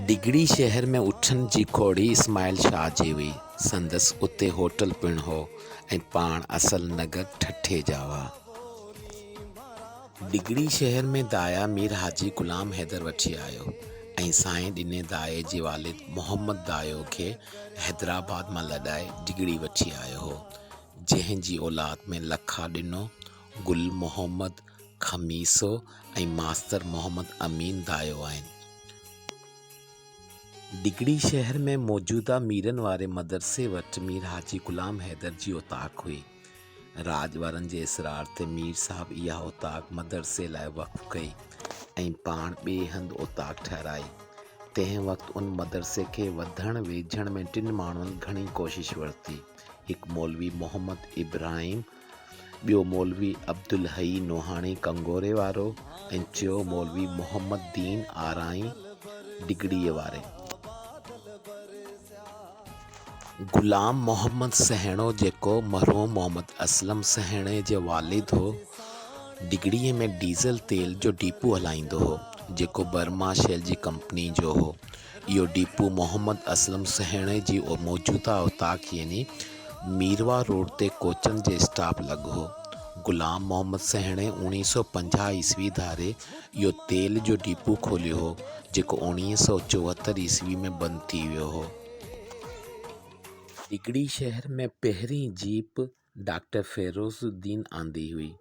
डिगड़ी शहर में उठण जी खोड़ी इस्माइल शाह जी हुई। संदसि उते होटल पिणु हो ऐं पाण असल नगर ठठे जा हुआ। डिगड़ी शहर में दाया मीर हाजी ग़ुलाम हैदर वठी आयो ऐं साईं ॾिने दाए जे वालिद मोहम्मद दायो खे हैदराबाद मां लॾाए डिगड़ी वठी आयो हो, जंहिं जी औलाद में लखा ॾिनो, गुल मोहम्मद खमीसो ऐं मास्तर मोहम्मद अमीन दायो आहिनि। डिगड़ी शहर में मौजूदा मीरन वारे मदरसे वटि मीर हाजी ग़ुलाम हैदर जी औताक हुई। राज वारनि जे इसरार ते मीर साहब इहा औताक मदरसे लाइ वक़्फ़ कई ऐं पाण ॿिए हंधि औताक ठहिराई। तंहिं वक़्तु उन मदरसे खे वधण वेझण में टिनि माण्हुनि घणी कोशिश वरिती। हिकु मौलवी मोहम्मद इब्राहिम, ॿियो मौलवी अब्दुल हई नोहाणी कंगोरे वारो ऐं टियों मौलवी मोहम्मद दीन आराई डिगड़ीअ वारे। ग़ुलाम मोहम्मद सहणो, जेको मरहूम मोहम्मद असलम सहणे जे वालिद हो, डिगड़ीअ में डीज़ल तेल जो डिपो हलाईंदो हो, जेको बर्मा शेल जी कंपनी जो हो। इहो डिपो मोहम्मद असलम सहणे जी मौजूदा औताक यानी मीरवा रोड ते कोचनि जे स्टॉप लॻो हो। ग़ुलाम मोहम्मद सहणे 1950 ईस्वी धारे इहो तेल जो डिपो खोलियो हो, जेको 1974 ईस्वी में बंदि थी वियो हो। डिगड़ी शहर में पहिरीं जीप डॉक्टर फ़िरोज़ुद्दीन आंदी हुई।